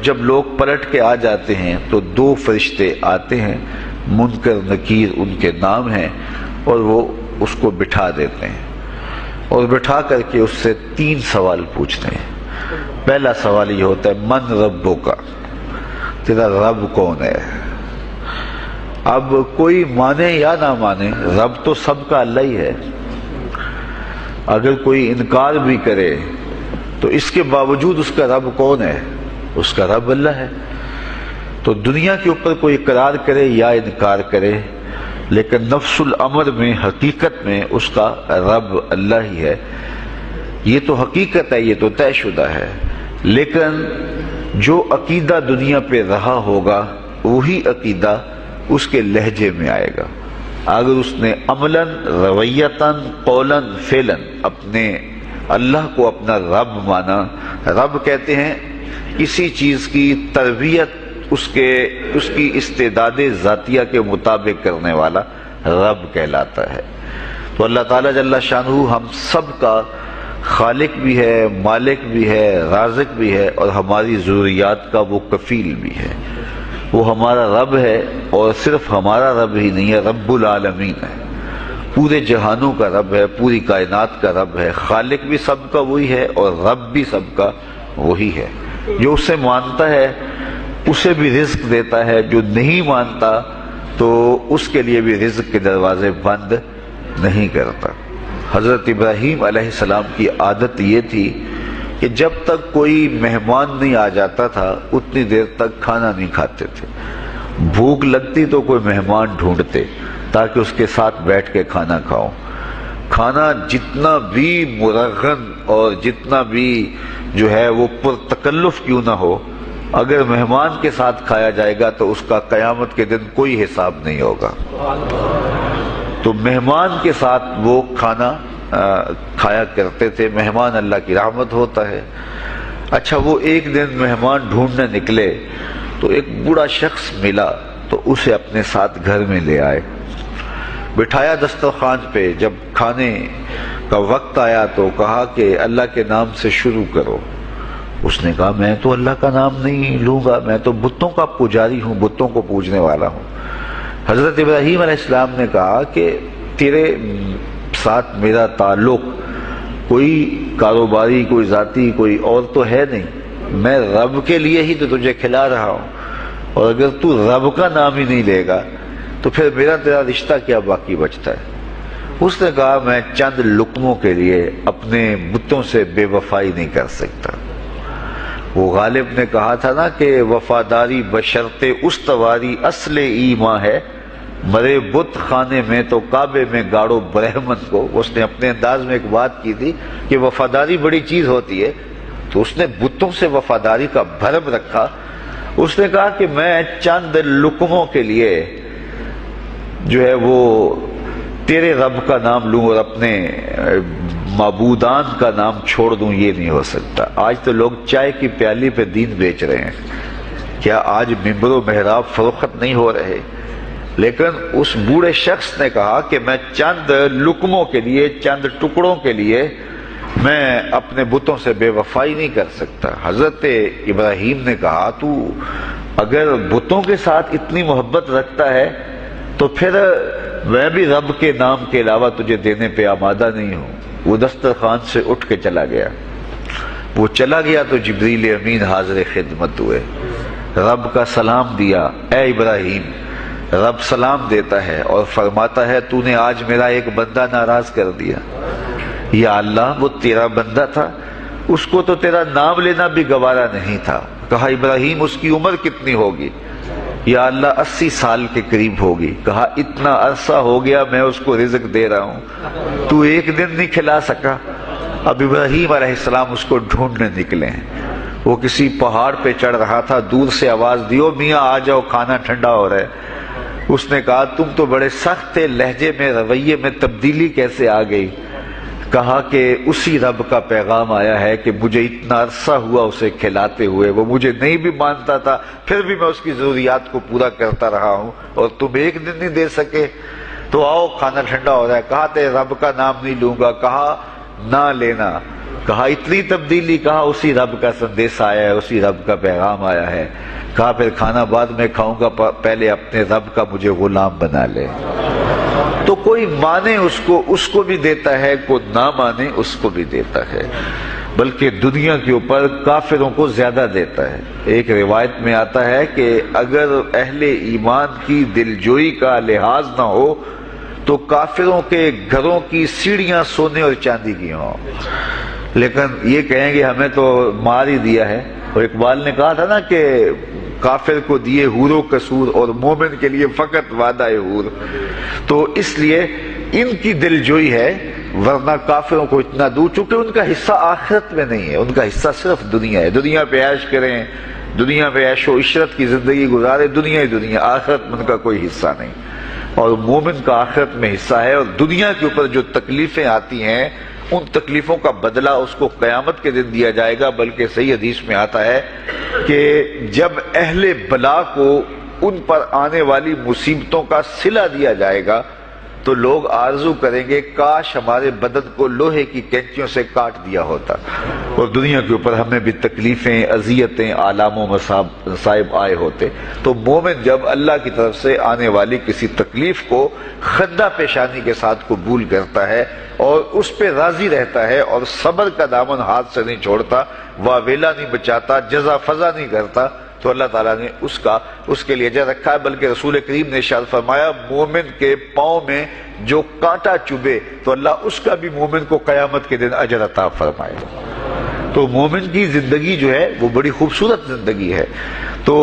جب لوگ پلٹ کے آ جاتے ہیں تو دو فرشتے آتے ہیں، منکر نکیر ان کے نام ہیں، اور وہ اس کو بٹھا دیتے ہیں اور بٹھا کر کے اس سے 3 سوال پوچھتے ہیں۔ پہلا سوال یہ ہوتا ہے من ربک، تیرا رب کون ہے؟ اب کوئی مانے یا نہ مانے، رب تو سب کا اللہ ہی ہے۔ اگر کوئی انکار بھی کرے تو اس کے باوجود اس کا رب کون ہے؟ اس کا رب اللہ ہے۔ تو دنیا کے اوپر کوئی اقرار کرے یا انکار کرے، لیکن نفس الامر میں، حقیقت میں اس کا رب اللہ ہی ہے۔ یہ تو حقیقت ہے، یہ تو طے شدہ ہے۔ لیکن جو عقیدہ دنیا پہ رہا ہوگا وہی عقیدہ اس کے لہجے میں آئے گا۔ اگر اس نے عملاً، رویتاً، قولاً، فعلاً اپنے اللہ کو اپنا رب مانا، رب کہتے ہیں کسی چیز کی تربیت اس کی استعداد ذاتیہ کے مطابق کرنے والا رب کہلاتا ہے۔ تو اللہ تعالیٰ جل شانہ ہم سب کا خالق بھی ہے، مالک بھی ہے، رازق بھی ہے، اور ہماری ضروریات کا وہ کفیل بھی ہے۔ وہ ہمارا رب ہے، اور صرف ہمارا رب ہی نہیں ہے، رب العالمین ہے، پورے جہانوں کا رب ہے، پوری کائنات کا رب ہے۔ خالق بھی سب کا وہی ہے اور رب بھی سب کا وہی ہے۔ جو اسے مانتا ہے اسے بھی رزق دیتا ہے، جو نہیں مانتا تو اس کے لیے بھی رزق کے دروازے بند نہیں کرتا۔ حضرت ابراہیم علیہ السلام کی عادت یہ تھی کہ جب تک کوئی مہمان نہیں آ جاتا تھا اتنی دیر تک کھانا نہیں کھاتے تھے۔ بھوک لگتی تو کوئی مہمان ڈھونڈتے تاکہ اس کے ساتھ بیٹھ کے کھانا کھاؤ۔ کھانا جتنا بھی مرغن اور جتنا بھی جو ہے وہ پرتکلف کیوں نہ ہو، اگر مہمان کے ساتھ کھایا جائے گا تو اس کا قیامت کے دن کوئی حساب نہیں ہوگا۔ تو مہمان کے ساتھ وہ کھانا کھایا کرتے تھے۔ مہمان اللہ کی رحمت ہوتا ہے۔ اچھا، وہ ایک دن مہمان ڈھونڈنے نکلے تو ایک بوڑھا شخص ملا تو اسے اپنے ساتھ گھر میں لے آئے، بٹھایا دسترخوان پہ۔ جب کھانے کا وقت آیا تو کہا کہ اللہ کے نام سے شروع کرو۔ اس نے کہا میں تو اللہ کا نام نہیں لوں گا، میں تو بتوں کا پجاری ہوں، بتوں کو پوجنے والا ہوں۔ حضرت ابراہیم علیہ السلام نے کہا کہ تیرے ساتھ میرا تعلق کوئی کاروباری، کوئی ذاتی، کوئی اور تو ہے نہیں، میں رب کے لیے ہی تو تجھے کھلا رہا ہوں، اور اگر تو رب کا نام ہی نہیں لے گا تو پھر میرا تیرا رشتہ کیا باقی بچتا ہے؟ اس نے کہا میں چند لقموں کے لیے اپنے بتوں سے بے وفائی نہیں کر سکتا۔ وہ غالب نے کہا تھا نا کہ وفاداری بشرط استواری اصل ایمان ہے، مرے بت خانے میں تو کعبے میں گاڑو برہمن کو۔ اس نے اپنے انداز میں ایک بات کی تھی کہ وفاداری بڑی چیز ہوتی ہے، تو اس نے بتوں سے وفاداری کا بھرم رکھا۔ اس نے کہا کہ میں چند لقموں کے لیے جو ہے وہ تیرے رب کا نام لوں اور اپنے معبودان کا نام چھوڑ دوں، یہ نہیں ہو سکتا۔ آج تو لوگ چائے کی پیالی پہ دین بیچ رہے ہیں، کیا آج ممبر و محراب فروخت نہیں ہو رہے؟ لیکن اس بوڑھے شخص نے کہا کہ میں چند لقموں کے لیے، چند ٹکڑوں کے لیے میں اپنے بتوں سے بے وفائی نہیں کر سکتا۔ حضرت ابراہیم نے کہا تو اگر بتوں کے ساتھ اتنی محبت رکھتا ہے تو پھر میں بھی رب کے نام کے علاوہ تجھے دینے پہ آمادہ نہیں ہوں۔ وہ دسترخوان سے اٹھ کے چلا گیا۔ وہ چلا گیا تو جبریل امین حاضر خدمت ہوئے، رب کا سلام دیا، اے ابراہیم۔ رب سلام دیتا ہے اور فرماتا ہے تو نے آج میرا ایک بندہ ناراض کر دیا۔ یا اللہ، وہ تیرا بندہ تھا، اس کو تو تیرا نام لینا بھی گوارا نہیں تھا۔ کہا ابراہیم اس کی عمر کتنی ہوگی؟ یا اللہ 80 سال کے قریب ہوگی۔ کہا اتنا عرصہ ہو گیا میں اس کو رزق دے رہا ہوں، تو ایک دن نہیں کھلا سکا۔ اب ابراہیم علیہ السلام اس کو ڈھونڈنے نکلے ہیں۔ وہ کسی پہاڑ پہ چڑھ رہا تھا، دور سے آواز دیو میاں آ جاؤ، کھانا ٹھنڈا ہو رہا ہے۔ اس نے کہا تم تو بڑے سخت تھے، لہجے میں، رویے میں تبدیلی کیسے آ گئی؟ کہا کہ اسی رب کا پیغام آیا ہے کہ مجھے اتنا عرصہ ہوا اسے کھلاتے ہوئے، وہ مجھے نہیں بھی مانتا تھا، پھر بھی میں اس کی ضروریات کو پورا کرتا رہا ہوں، اور تم ایک دن نہیں دے سکے، تو آؤ کھانا ٹھنڈا ہو رہا ہے۔ کہا تیرے رب کا نام نہیں لوں گا، کہا نہ لینا، کہا اتنی تبدیلی، کہا اسی رب کا سندیس آیا ہے، اسی رب کا پیغام آیا ہے۔ کہا پھر کھانا بعد میں کھاؤں گا، پہلے اپنے رب کا مجھے غلام بنا لے۔ تو کوئی مانے اس کو بھی دیتا ہے، کوئی نہ مانے اس کو بھی دیتا ہے، بلکہ دنیا کے اوپر کافروں کو زیادہ دیتا ہے۔ ایک روایت میں آتا ہے کہ اگر اہل ایمان کی دلجوئی کا لحاظ نہ ہو تو کافروں کے گھروں کی سیڑھیاں سونے اور چاندی کی ہوں، لیکن یہ کہیں گے ہمیں تو مار ہی دیا ہے۔ اور اقبال نے کہا تھا نا کہ کافر کو دیے حور و قصور اور مومن کے لیے فقط وعدہ حور۔ تو اس لیے ان کی دلجوئی ہے، ورنہ کافروں کو اتنا دور، چونکہ ان کا حصہ آخرت میں نہیں ہے، ان کا حصہ صرف دنیا ہے۔ دنیا پہ عیش کریں، دنیا پہ عیش و عشرت کی زندگی گزارے، دنیا ہی دنیا، آخرت میں ان کا کوئی حصہ نہیں۔ اور مومن کا آخرت میں حصہ ہے، اور دنیا کے اوپر جو تکلیفیں آتی ہیں ان تکلیفوں کا بدلہ اس کو قیامت کے دن دیا جائے گا۔ بلکہ صحیح حدیث میں آتا ہے کہ جب اہل بلا کو ان پر آنے والی مصیبتوں کا صلہ دیا جائے گا تو لوگ آرزو کریں گے کاش ہمارے بدن کو لوہے کی کینچیوں سے کاٹ دیا ہوتا، اور دنیا کے اوپر ہمیں بھی تکلیفیں، اذیتیں، آلام و مصائب آئے ہوتے۔ تو مومن جب اللہ کی طرف سے آنے والی کسی تکلیف کو خندہ پیشانی کے ساتھ قبول کرتا ہے اور اس پہ راضی رہتا ہے اور صبر کا دامن ہاتھ سے نہیں چھوڑتا، واویلا نہیں بچاتا، جزا فضا نہیں کرتا، تو اللہ تعالیٰ نے اس کے لیے اجر رکھا ہے۔ بلکہ رسول کریم نے ارشاد فرمایا مومن کے پاؤں میں جو کانٹا چبھے تو اللہ اس کا بھی مومن کو قیامت کے دن اجر عطا فرمائے گا۔ تو مومن کی زندگی جو ہے وہ بڑی خوبصورت زندگی ہے۔ تو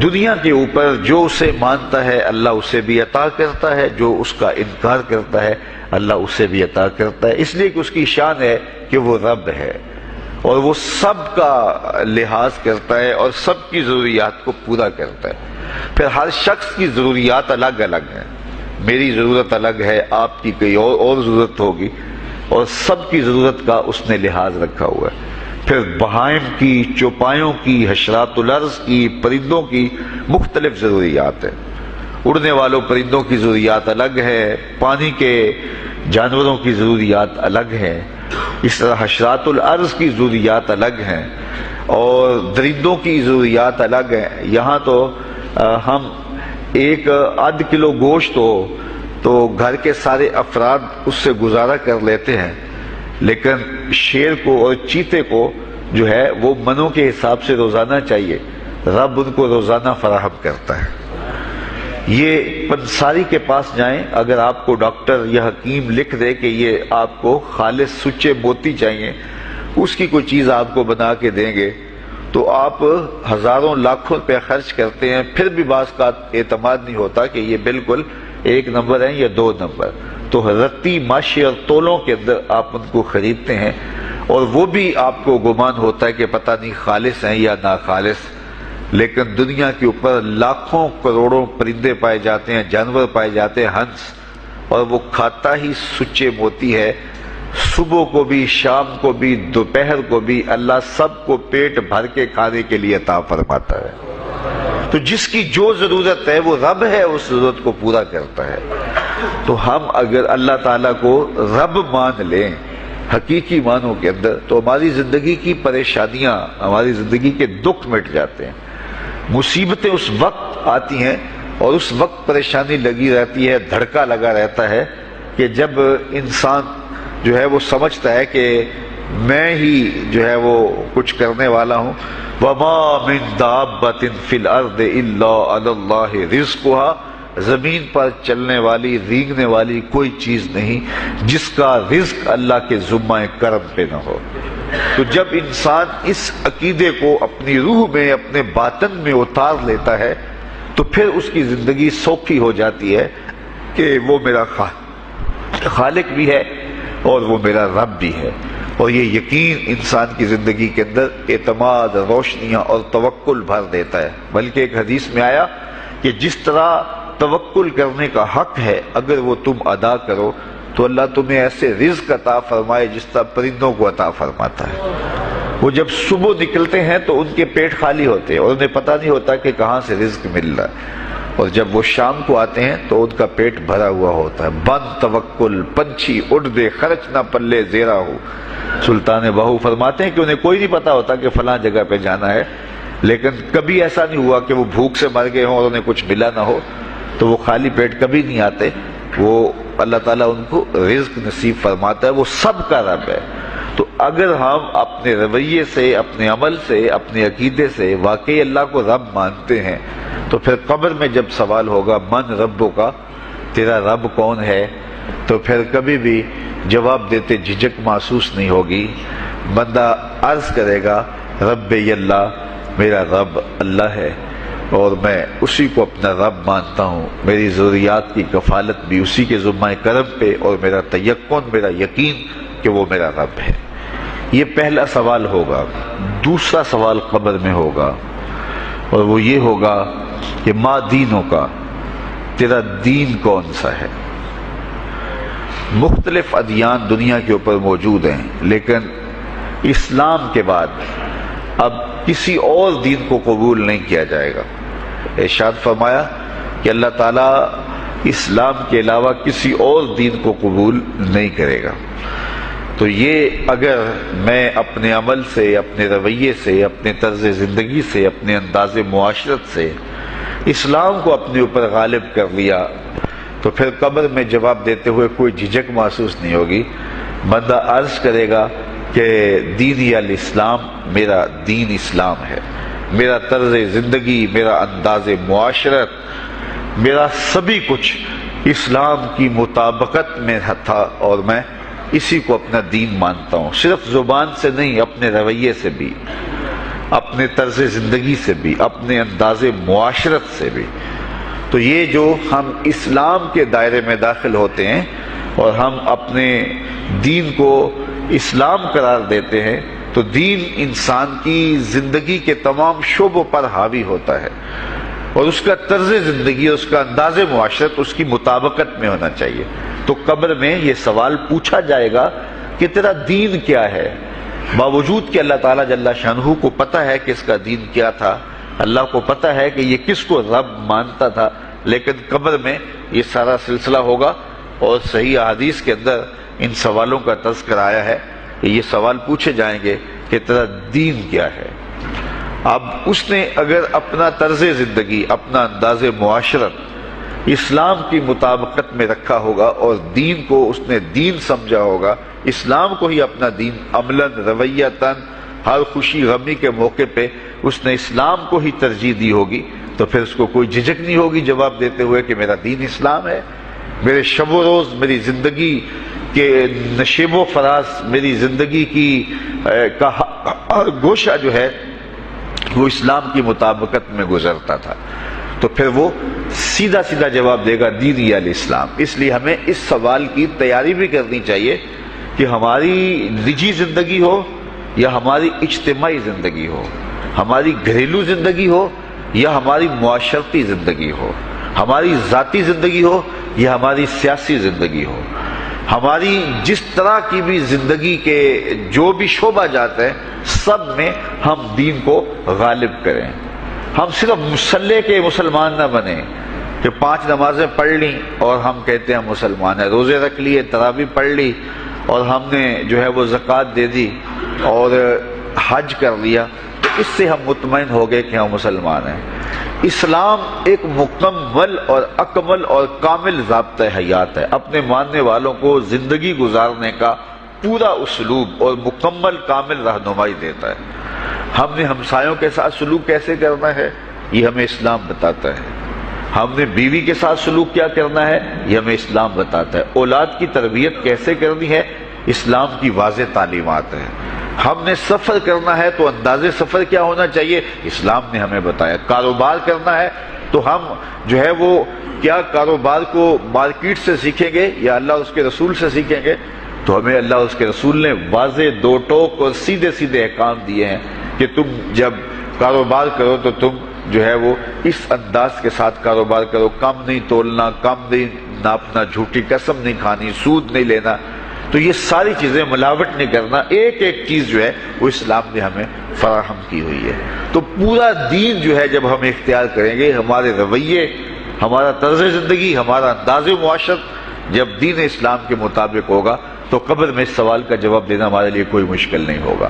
دنیا کے اوپر جو اسے مانتا ہے اللہ اسے بھی عطا کرتا ہے، جو اس کا انکار کرتا ہے اللہ اسے بھی عطا کرتا ہے، اس لیے کہ اس کی شان ہے کہ وہ رب ہے اور وہ سب کا لحاظ کرتا ہے اور سب کی ضروریات کو پورا کرتا ہے۔ پھر ہر شخص کی ضروریات الگ الگ ہیں، میری ضرورت الگ ہے، آپ کی کوئی اور ضرورت ہوگی، اور سب کی ضرورت کا اس نے لحاظ رکھا ہوا ہے۔ پھر بہائم کی، چوپایوں کی، حشرات الارض کی، پرندوں کی مختلف ضروریات ہیں۔ اڑنے والوں پرندوں کی ضروریات الگ ہے، پانی کے جانوروں کی ضروریات الگ ہیں، اس طرح حشرات الارض کی ضروریات الگ ہیں اور درندوں کی ضروریات الگ ہیں۔ یہاں تو ہم ایک آدھ کلو گوشت ہو تو گھر کے سارے افراد اس سے گزارا کر لیتے ہیں، لیکن شیر کو اور چیتے کو جو ہے وہ منوں کے حساب سے روزانہ چاہیے، رب ان کو روزانہ فراہم کرتا ہے۔ یہ پنساری کے پاس جائیں، اگر آپ کو ڈاکٹر یا حکیم لکھ دے کہ یہ آپ کو خالص سچے موتی چاہیے، اس کی کوئی چیز آپ کو بنا کے دیں گے تو آپ ہزاروں لاکھوں روپے خرچ کرتے ہیں، پھر بھی بعض کا اعتماد نہیں ہوتا کہ یہ بالکل 1 نمبر ہے یا 2 نمبر۔ تو رتی ماشی اور تولوں کے اندر آپ ان کو خریدتے ہیں اور وہ بھی آپ کو گمان ہوتا ہے کہ پتہ نہیں خالص ہیں یا ناخالص، لیکن دنیا کے اوپر لاکھوں کروڑوں پرندے پائے جاتے ہیں، جانور پائے جاتے ہیں، ہنس، اور وہ کھاتا ہی سچے موتی ہے۔ صبح کو بھی، شام کو بھی، دوپہر کو بھی اللہ سب کو پیٹ بھر کے کھانے کے لیے عطا فرماتا ہے۔ تو جس کی جو ضرورت ہے وہ رب ہے، اس ضرورت کو پورا کرتا ہے۔ تو ہم اگر اللہ تعالیٰ کو رب مان لیں حقیقی معنوں کے اندر تو ہماری زندگی کی پریشانیاں، ہماری زندگی کے دکھ مٹ جاتے ہیں۔ مصیبتیں اس وقت آتی ہیں اور اس وقت پریشانی لگی رہتی ہے، دھڑکا لگا رہتا ہے کہ جب انسان جو ہے وہ سمجھتا ہے کہ میں ہی جو ہے وہ کچھ کرنے والا ہوں۔ وَمَا مِن دَابَّةٍ فِي الْأَرْضِ إِلَّا عَلَى اللَّهِ رِزْقُهَا، زمین پر چلنے والی، رینگنے والی کوئی چیز نہیں جس کا رزق اللہ کے ذمہ کرم پہ نہ ہو۔ تو جب انسان اس عقیدے کو اپنی روح میں، اپنے باطن میں اتار لیتا ہے تو پھر اس کی زندگی سوکھی ہو جاتی ہے کہ وہ میرا خالق بھی ہے اور وہ میرا رب بھی ہے۔ اور یہ یقین انسان کی زندگی کے اندر اعتماد، روشنیاں اور توکل بھر دیتا ہے۔ بلکہ ایک حدیث میں آیا کہ جس طرح توکل کرنے کا حق ہے اگر وہ تم ادا کرو تو اللہ تمہیں ایسے رزق عطا فرمائے جس طرح پرندوں کو عطا فرماتا ہے۔ وہ جب صبح نکلتے ہیں تو ان کے پیٹ خالی ہوتے ہیں اور انہیں پتہ نہیں ہوتا کہ کہاں سے رزق مل رہا ہے، اور جب وہ شام کو آتے ہیں تو ان کا پیٹ بھرا ہوا ہوتا ہے۔ بند توکل، پنچھی اڑ دے خرچ نہ پلے زیرا ہو، سلطان باہو فرماتے ہیں کہ انہیں کوئی نہیں پتا ہوتا کہ فلاں جگہ پہ جانا ہے، لیکن کبھی ایسا نہیں ہوا کہ وہ بھوک سے مر گئے ہوں اور انہیں کچھ ملا نہ ہو، تو وہ خالی پیٹ کبھی نہیں آتے، وہ اللہ تعالیٰ ان کو رزق نصیب فرماتا ہے، وہ سب کا رب ہے۔ تو اگر ہم اپنے رویے سے، اپنے عمل سے، اپنے عقیدے سے واقعی اللہ کو رب مانتے ہیں، تو پھر قبر میں جب سوال ہوگا من ربوں کا، تیرا رب کون ہے، تو پھر کبھی بھی جواب دیتے جھجک محسوس نہیں ہوگی۔ بندہ عرض کرے گا رب اللہ، میرا رب اللہ ہے اور میں اسی کو اپنا رب مانتا ہوں، میری ضروریات کی کفالت بھی اسی کے ذمہ کرم پہ، اور میرا تیقن، میرا یقین کہ وہ میرا رب ہے۔ یہ پہلا سوال ہوگا۔ دوسرا سوال قبر میں ہوگا، اور وہ یہ ہوگا کہ ما دینوں کا، تیرا دین کون سا ہے؟ مختلف ادیان دنیا کے اوپر موجود ہیں، لیکن اسلام کے بعد اب کسی اور دین کو قبول نہیں کیا جائے گا۔ ارشاد فرمایا کہ اللہ تعالیٰ اسلام کے علاوہ کسی اور دین کو قبول نہیں کرے گا۔ تو یہ اگر میں اپنے عمل سے، اپنے رویے سے، اپنے طرز زندگی سے، اپنے انداز معاشرت سے اسلام کو اپنے اوپر غالب کر لیا، تو پھر قبر میں جواب دیتے ہوئے کوئی جھجک محسوس نہیں ہوگی۔ بندہ عرض کرے گا کہ دینی الاسلام، میرا دین اسلام ہے، میرا طرز زندگی، میرا انداز معاشرت، میرا سبھی کچھ اسلام کی مطابقت میں تھا، اور میں اسی کو اپنا دین مانتا ہوں، صرف زبان سے نہیں، اپنے رویے سے بھی، اپنے طرز زندگی سے بھی، اپنے انداز معاشرت سے بھی۔ تو یہ جو ہم اسلام کے دائرے میں داخل ہوتے ہیں اور ہم اپنے دین کو اسلام قرار دیتے ہیں، تو دین انسان کی زندگی کے تمام شعبوں پر حاوی ہوتا ہے، اور اس کا طرز زندگی، اس کا انداز معاشرت اس کی مطابقت میں ہونا چاہیے۔ تو قبر میں یہ سوال پوچھا جائے گا کہ تیرا دین کیا ہے، باوجود کہ اللہ تعالیٰ جل شانہ کو پتہ ہے کہ اس کا دین کیا تھا، اللہ کو پتہ ہے کہ یہ کس کو رب مانتا تھا، لیکن قبر میں یہ سارا سلسلہ ہوگا، اور صحیح احادیث کے اندر ان سوالوں کا تذکر آیا ہے کہ یہ سوال پوچھے جائیں گے کہ تیرا دین کیا ہے۔ اب اس نے اگر اپنا طرز زندگی، اپنا انداز معاشرت اسلام کی مطابقت میں رکھا ہوگا، اور دین کو اس نے دین سمجھا ہوگا، اسلام کو ہی اپنا دین عملاً، رویتاً، ہر خوشی غمی کے موقع پہ اس نے اسلام کو ہی ترجیح دی ہوگی، تو پھر اس کو کوئی جھجک نہیں ہوگی جواب دیتے ہوئے کہ میرا دین اسلام ہے، میرے شب و روز، میری زندگی کے نشیب و فراز، میری زندگی کی کا گوشہ جو ہے وہ اسلام کی مطابقت میں گزرتا تھا۔ تو پھر وہ سیدھا سیدھا جواب دے گا دینی الاسلام۔ اس لیے ہمیں اس سوال کی تیاری بھی کرنی چاہیے کہ ہماری نجی زندگی ہو یا ہماری اجتماعی زندگی ہو، ہماری گھریلو زندگی ہو یا ہماری معاشرتی زندگی ہو، ہماری ذاتی زندگی ہو یا ہماری سیاسی زندگی ہو، ہماری جس طرح کی بھی زندگی کے جو بھی شعبہ جات ہیں، سب میں ہم دین کو غالب کریں۔ ہم صرف مسلح کے مسلمان نہ بنیں کہ 5 نمازیں پڑھ لیں اور ہم کہتے ہیں مسلمان ہیں، روزے رکھ لیے، تراویح پڑھ لی، اور ہم نے جو ہے وہ زکوٰۃ دے دی اور حج کر لیا، تو اس سے ہم مطمئن ہو گئے کہ ہم مسلمان ہیں۔ اسلام ایک مکمل اور اکمل اور کامل ضابطہ حیات ہے، اپنے ماننے والوں کو زندگی گزارنے کا پورا اسلوب اور مکمل کامل رہنمائی دیتا ہے۔ ہم نے ہمسایوں کے ساتھ سلوک کیسے کرنا ہے، یہ ہمیں اسلام بتاتا ہے۔ ہم نے بیوی کے ساتھ سلوک کیا کرنا ہے، یہ ہمیں اسلام بتاتا ہے۔ اولاد کی تربیت کیسے کرنی ہے، اسلام کی واضح تعلیمات ہیں۔ ہم نے سفر کرنا ہے تو انداز سفر کیا ہونا چاہیے، اسلام نے ہمیں بتایا۔ کاروبار کرنا ہے تو ہم جو ہے وہ کیا کاروبار کو مارکیٹ سے سیکھیں گے یا اللہ اس کے رسول سے سیکھیں گے، تو ہمیں اللہ اس کے رسول نے واضح 2 ٹوک اور سیدھے سیدھے احکام دیے ہیں کہ تم جب کاروبار کرو تو تم جو ہے وہ اس انداز کے ساتھ کاروبار کرو، کم نہیں تولنا، کم نہیں ناپنا، جھوٹی قسم نہیں کھانی، سود نہیں لینا۔ تو یہ ساری چیزیں، ملاوٹ نہیں کرنا، ایک ایک چیز جو ہے وہ اسلام نے ہمیں فراہم کی ہوئی ہے۔ تو پورا دین جو ہے جب ہم اختیار کریں گے، ہمارے رویے، ہمارا طرز زندگی، ہمارا انداز معاشرت جب دین اسلام کے مطابق ہوگا، تو قبر میں اس سوال کا جواب دینا ہمارے لیے کوئی مشکل نہیں ہوگا۔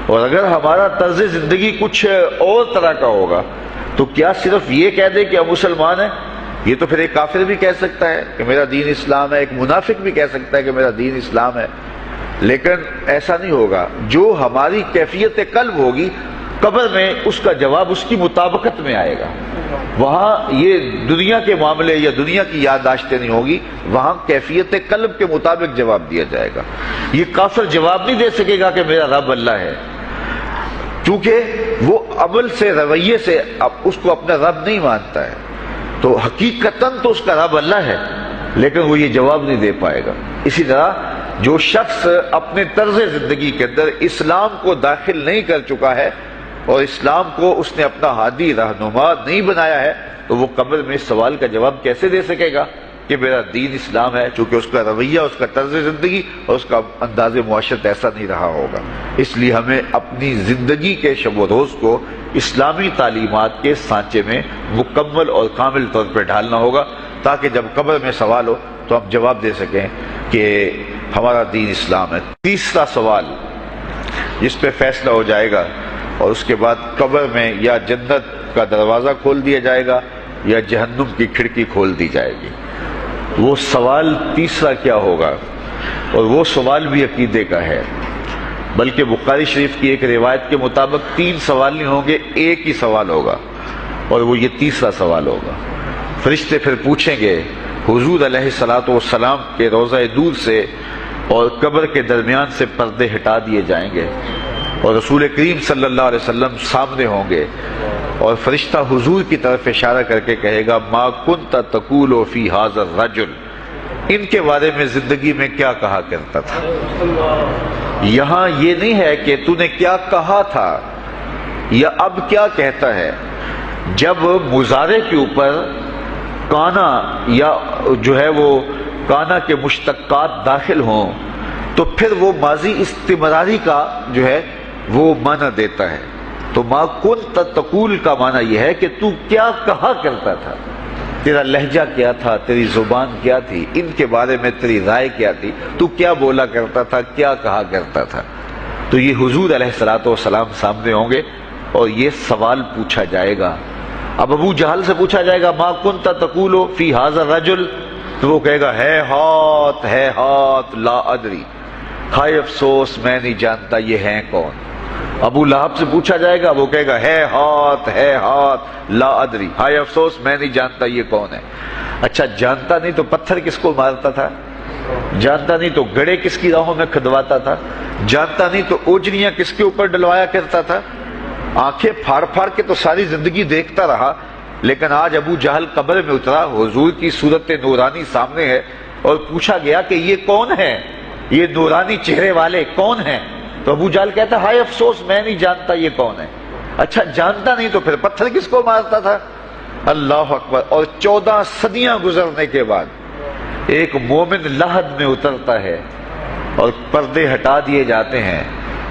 اور اگر ہمارا طرز زندگی کچھ اور طرح کا ہوگا تو کیا صرف یہ کہہ دے کہ ہم مسلمان ہیں؟ یہ تو پھر ایک کافر بھی کہہ سکتا ہے کہ میرا دین اسلام ہے، ایک منافق بھی کہہ سکتا ہے کہ میرا دین اسلام ہے، لیکن ایسا نہیں ہوگا۔ جو ہماری کیفیت قلب ہوگی قبر میں اس کا جواب اس کی مطابقت میں آئے گا۔ وہاں یہ دنیا کے معاملے یا دنیا کی یادداشتیں نہیں ہوگی، وہاں کیفیت قلب کے مطابق جواب دیا جائے گا۔ یہ کافر جواب نہیں دے سکے گا کہ میرا رب اللہ ہے، کیونکہ وہ عمل سے، رویے سے اس کو اپنا رب نہیں مانتا ہے، تو حقیقتاً تو اس کا رب اللہ ہے، لیکن وہ یہ جواب نہیں دے پائے گا۔ اسی طرح جو شخص اپنے طرز زندگی کے اندر اسلام کو داخل نہیں کر چکا ہے اور اسلام کو اس نے اپنا ہادی رہنما نہیں بنایا ہے، تو وہ قبر میں اس سوال کا جواب کیسے دے سکے گا کہ میرا دین اسلام ہے، چونکہ اس کا رویہ، اس کا طرز زندگی اور اس کا انداز معاشرت ایسا نہیں رہا ہوگا۔ اس لیے ہمیں اپنی زندگی کے شب و روز کو اسلامی تعلیمات کے سانچے میں مکمل اور کامل طور پر ڈھالنا ہوگا، تاکہ جب قبر میں سوال ہو تو ہم جواب دے سکیں کہ ہمارا دین اسلام ہے۔ تیسرا سوال جس پہ فیصلہ ہو جائے گا، اور اس کے بعد قبر میں یا جنت کا دروازہ کھول دیا جائے گا یا جہنم کی کھڑکی کھول دی جائے گی، وہ سوال تیسرا کیا ہوگا؟ اور وہ سوال بھی عقیدے کا ہے، بلکہ بخاری شریف کی ایک روایت کے مطابق 3 سوال نہیں ہوں گے، ایک ہی سوال ہوگا، اور وہ یہ تیسرا سوال ہوگا۔ فرشتے پھر پوچھیں گے حضور علیہ الصلوۃ والسلام کے روضہ دور سے اور قبر کے درمیان سے پردے ہٹا دیے جائیں گے، اور رسول کریم صلی اللہ علیہ وسلم سامنے ہوں گے، اور فرشتہ حضور کی طرف اشارہ کر کے کہے گا ما کنت تقول فی ھذا الرجل، ان کے بارے میں زندگی میں کیا کہا کرتا تھا۔ یہاں یہ نہیں ہے کہ تو نے کیا کہا تھا یا اب کیا کہتا ہے۔ جب مضارع کے اوپر کانا یا جو ہے وہ کانا کے مشتقات داخل ہوں تو پھر وہ ماضی استمراری کا جو ہے وہ معنی دیتا ہے۔ تو ما کنت تقول کا معنی یہ ہے کہ تو کیا کہا کرتا تھا، تیرا لہجہ کیا تھا، تیری زبان کیا تھی، ان کے بارے میں تیری رائے کیا تھی، تو کیا بولا کرتا تھا، کیا کہا کرتا تھا۔ تو یہ حضور علیہ الصلوۃ والسلام سامنے ہوں گے اور یہ سوال پوچھا جائے گا۔ اب ابو جہل سے پوچھا جائے گا ما کنت تقول فی ھذا الرجل، تو وہ کہے گا ہے ہاتھ لا ادری، ہائے افسوس میں نہیں جانتا یہ ہیں کون۔ ابو لہب سے پوچھا جائے گا، وہ کہے گا ہے ہاتھ لا ادری، ہائے افسوس میں نہیں جانتا یہ کون ہے۔ اچھا جانتا نہیں تو پتھر کس کو مارتا تھا، جانتا نہیں تو گڑے کس کی راہوں میں کھدواتا تھا، جانتا نہیں تو اوجریاں کس کے اوپر ڈلوایا کرتا تھا۔ آنکھیں پھاڑ پھاڑ کے تو ساری زندگی دیکھتا رہا، لیکن آج ابو جہل قبر میں اترا، حضور کی صورت نورانی سامنے ہے، اور پوچھا گیا کہ یہ کون ہے، یہ نورانی چہرے والے کون ہیں؟ تو ابو جہل کہتا ہے ہائے افسوس میں نہیں جانتا یہ کون ہے۔ اچھا جانتا نہیں تو پھر پتھر کس کو مارتا تھا؟ اللہ اکبر۔ اور 14 صدیاں گزرنے کے بعد ایک مومن لحد میں اترتا ہے اور پردے ہٹا دیے جاتے ہیں،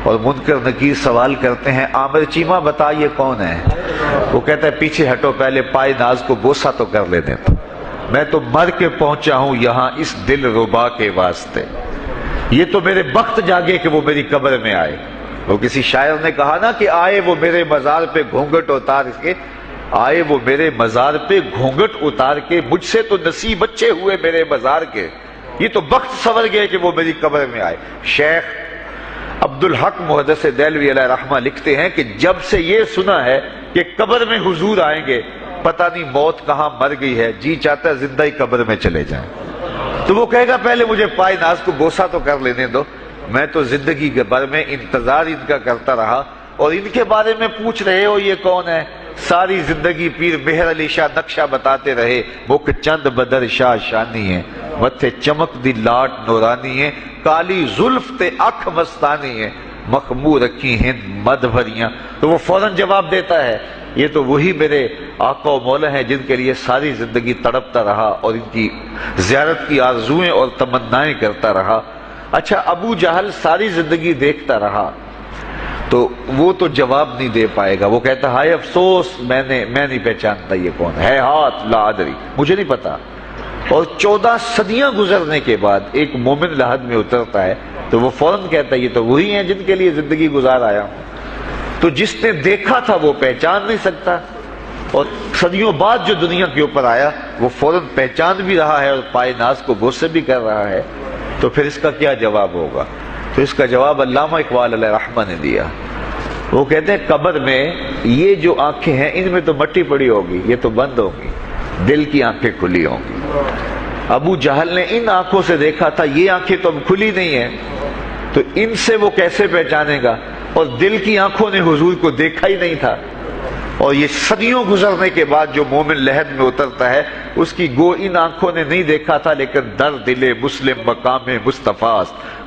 اور منکر نکیر سوال کرتے ہیں عامر چیمہ بتا یہ کون ہے؟ وہ کہتا ہے پیچھے ہٹو، پہلے پائے ناز کو بوسہ تو کر لینے دو، میں تو مر کے پہنچا ہوں یہاں اس دل ربا کے واسطے، یہ تو میرے بخت جاگے کہ وہ میری قبر میں آئے۔ وہ کسی شاعر نے کہا نا کہ آئے وہ میرے مزار پہ گھونگھٹ اتار کے، آئے وہ میرے مزار پہ گھونگھٹ اتار کے، مجھ سے تو نصیب اچھے ہوئے میرے مزار کے، یہ تو بخت سنور گئے کہ وہ میری قبر میں آئے۔ شیخ عبدالحق محدث دہلوی علیہ رحمہ لکھتے ہیں کہ جب سے یہ سنا ہے کہ قبر میں حضور آئیں گے، پتہ نہیں موت کہاں مر گئی ہے، جی چاہتا ہے زندہ ہی قبر میں چلے جائیں۔ تو وہ کہے گا پہلے مجھے پائے ناز کو بوسہ تو کر لینے دو، میں تو زندگی کے بھر میں انتظار ان کا کرتا رہا، اور ان کے بارے میں پوچھ رہے ہو یہ کون ہے؟ ساری زندگی پیر مہر علی شاہ نقشہ بتاتے رہے، مکھ چند بدر شاہ شانی ہے، متھے چمک دی لاٹ نورانی ہے، کالی زلف تے اکھ مستانی ہے، مخمور رکھی ہند مد بھریاں۔ تو وہ فوراً جواب دیتا ہے یہ تو وہی میرے آقا و مولا ہیں جن کے لیے ساری زندگی تڑپتا رہا اور ان کی زیارت کی آرزوئیں اور تمنائیں کرتا رہا۔ اچھا ابو جہل ساری زندگی دیکھتا رہا تو وہ تو جواب نہیں دے پائے گا، وہ کہتا ہائے افسوس میں نہیں پہچانتا یہ کون ہے، ہاتھ لا ادری، مجھے نہیں پتا۔ اور 14 صدیاں گزرنے کے بعد ایک مومن لحد میں اترتا ہے تو وہ فوراً کہتا ہے یہ تو وہی ہیں جن کے لیے زندگی گزار آیا ہوں۔ تو جس نے دیکھا تھا وہ پہچان نہیں سکتا، اور صدیوں بعد جو دنیا کے اوپر آیا وہ فوراً پہچان بھی رہا ہے اور پائے ناز کو بوسے بھی کر رہا ہے۔ تو پھر اس کا کیا جواب ہوگا؟ تو اس کا جواب علامہ اقبال علیہ رحمہ نے دیا۔ وہ کہتے ہیں قبر میں یہ جو آنکھیں ہیں ان میں تو مٹی پڑی ہوگی، یہ تو بند ہوگی، دل کی آنکھیں کھلی ہوں گی۔ ابو جہل نے ان آنکھوں سے دیکھا تھا، یہ آنکھیں تو اب کھلی نہیں ہیں، تو ان سے وہ کیسے پہچانے گا؟ اور دل کی آنکھوں نے حضور کو دیکھا ہی نہیں تھا۔ اور یہ صدیوں گزرنے کے بعد جو مومن لحد میں اترتا ہے اس کی گو ان آنکھوں نے نہیں دیکھا تھا، لیکن در دل مسلم مقام مصطفیٰ،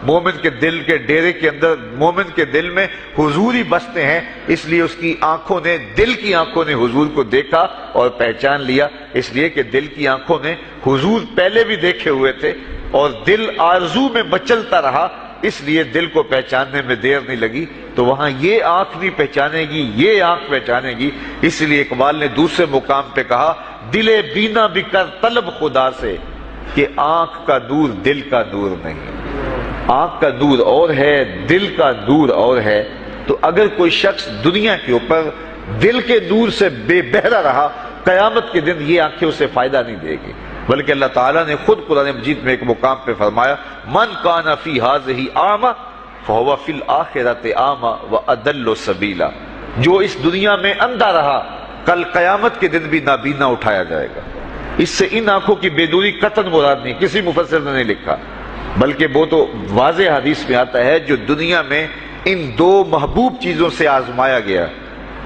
مومن کے دل کے ڈیرے کے اندر مومن کے دل میں حضور ہی بستے ہیں، اس لیے اس کی آنکھوں نے، دل کی آنکھوں نے حضور کو دیکھا اور پہچان لیا، اس لیے کہ دل کی آنکھوں نے حضور پہلے بھی دیکھے ہوئے تھے اور دل آرزو میں مچلتا رہا، اس لیے دل کو پہچاننے میں دیر نہیں لگی۔ تو وہاں یہ آنکھ نہیں پہچانے گی، یہ آنکھ پہچانے گی، اس لیے اقبال نے دوسرے مقام پہ کہا دل بینا بھی کر طلب خدا سے کہ آنکھ کا نور دل کا نور نہیں۔ آنکھ کا نور اور ہے، دل کا نور اور ہے۔ تو اگر کوئی شخص دنیا کے اوپر دل کے نور سے بے بہرا رہا، قیامت کے دن یہ آنکھیں اسے فائدہ نہیں دے گی، بلکہ اللہ تعالیٰ نے خود قرآن مجید میں ایک مقام پہ فرمایا من کان فی ہذہ اعمی فہو فی الآخرۃ اعمی واضل سبیلا، جو اس دنیا میں اندھا رہا کل قیامت کے دن بھی نابینا اٹھایا جائے گا۔ اس سے ان آنکھوں کی بے نوری قطعاً مراد نہیں، کسی مفسر نے نہیں لکھا، بلکہ وہ تو واضح حدیث میں آتا ہے جو دنیا میں ان دو محبوب چیزوں سے آزمایا گیا،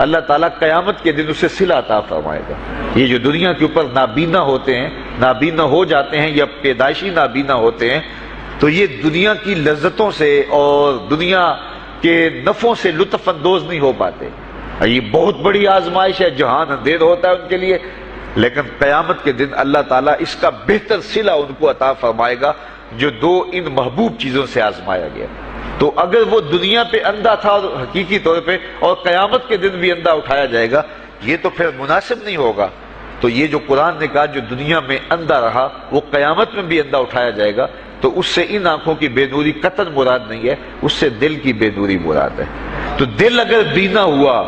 اللہ تعالیٰ قیامت کے دن اسے صلہ عطا فرمائے گا۔ یہ جو دنیا کے اوپر نابینا ہوتے ہیں، نابینا ہو جاتے ہیں یا پیدائشی نابینا ہوتے ہیں، تو یہ دنیا کی لذتوں سے اور دنیا کے نفعوں سے لطف اندوز نہیں ہو پاتے۔ یہ بہت بڑی آزمائش ہے، جہان اندھیر ہوتا ہے ان کے لیے، لیکن قیامت کے دن اللہ تعالیٰ اس کا بہتر صلہ ان کو عطا فرمائے گا جو دو ان محبوب چیزوں سے آزمایا گیا۔ تو اگر وہ دنیا پہ اندھا تھا اور حقیقی طور پہ، اور قیامت کے دن بھی اندھا اٹھایا جائے گا، یہ تو پھر مناسب نہیں ہوگا۔ تو یہ جو قرآن نے کہا جو دنیا میں اندھا رہا وہ قیامت میں بھی اندھا اٹھایا جائے گا، تو اس سے ان آنکھوں کی بے نوری قطعاً مراد نہیں ہے، اس سے دل کی بے نوری مراد ہے۔ تو دل اگر بینا ہوا،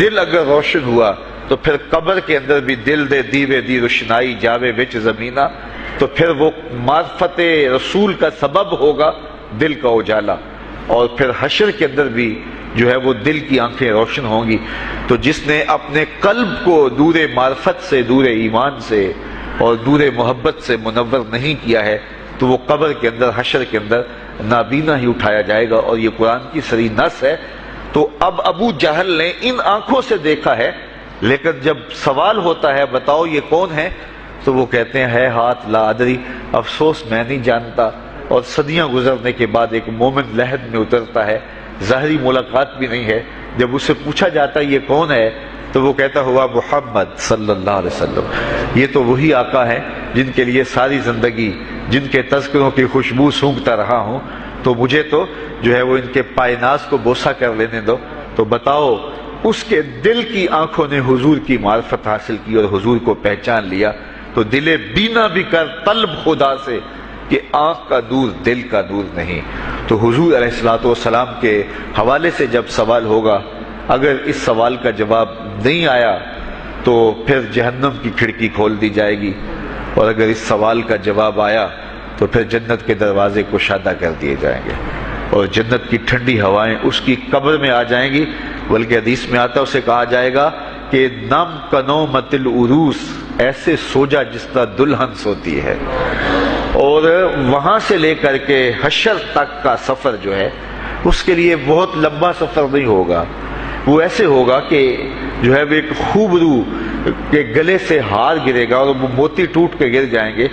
دل اگر روشن ہوا، تو پھر قبر کے اندر بھی دل دے دیوے دی روشنائی جاوے وچ زمینہ، تو پھر وہ معرفت رسول کا سبب ہوگا دل کا اجالا، اور پھر حشر کے اندر بھی جو ہے وہ دل کی آنکھیں روشن ہوں گی۔ تو جس نے اپنے قلب کو دور معرفت سے، دور ایمان سے اور دور محبت سے منور نہیں کیا ہے، تو وہ قبر کے اندر، حشر کے اندر نابینا ہی اٹھایا جائے گا، اور یہ قرآن کی صریح نص ہے۔ تو اب ابو جہل نے ان آنکھوں سے دیکھا ہے، لیکن جب سوال ہوتا ہے بتاؤ یہ کون ہے، تو وہ کہتے ہیں ہے ہاتھ لا ادری، افسوس میں نہیں جانتا۔ اور صدیاں گزرنے کے بعد ایک مومن لحد میں اترتا ہے، ظاہری ملاقات بھی نہیں ہے، جب اس سے پوچھا جاتا ہے یہ کون ہے، تو وہ کہتا ہوا محمد صلی اللہ علیہ وسلم، یہ تو وہی آقا ہے جن کے لیے ساری زندگی، جن کے تذکروں کی خوشبو سونگھتا رہا ہوں، تو مجھے تو جو ہے وہ ان کے پائے ناز کو بوسہ کر لینے دو۔ تو بتاؤ اس کے دل کی آنکھوں نے حضور کی معرفت حاصل کی اور حضور کو پہچان لیا، تو دل بینا بھی کر طلب خدا سے کہ آنکھ کا نور دل کا نور نہیں۔ تو حضور علیہ الصلوۃ والسلام کے حوالے سے جب سوال ہوگا، اگر اس سوال کا جواب نہیں آیا تو پھر جہنم کی کھڑکی کھول دی جائے گی، اور اگر اس سوال کا جواب آیا تو پھر جنت کے دروازے کشادہ کر دیے جائیں گے، اور جنت کی ٹھنڈی ہوائیں اس کی قبر میں آ جائیں گی، بلکہ حدیث میں آتا اسے کہا جائے گا کہ نم کنومت العروس، ایسے سو جا جس طرح دلہن سوتی ہے۔ اور وہاں سے لے کر کے حشر تک کا سفر جو ہے اس کے لیے بہت لمبا سفر نہیں ہوگا، وہ ایسے ہوگا کہ جو ہے وہ ایک خوبرو کے گلے سے ہار گرے گا اور وہ موتی ٹوٹ کے گر جائیں گے،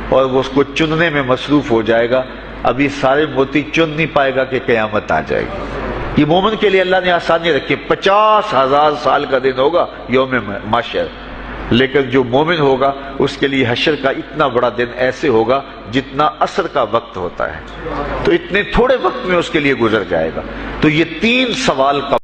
اور وہ اس کو چننے میں مصروف ہو جائے گا، ابھی سارے موتی چن نہیں پائے گا کہ قیامت آ جائے گی۔ یہ مومن کے لیے اللہ نے آسانی رکھی، 50,000 سال کا دن ہوگا یوم محشر، لیکن جو مومن ہوگا اس کے لیے حشر کا اتنا بڑا دن ایسے ہوگا جتنا عصر کا وقت ہوتا ہے، تو اتنے تھوڑے وقت میں اس کے لیے گزر جائے گا۔ تو یہ 3 سوال کا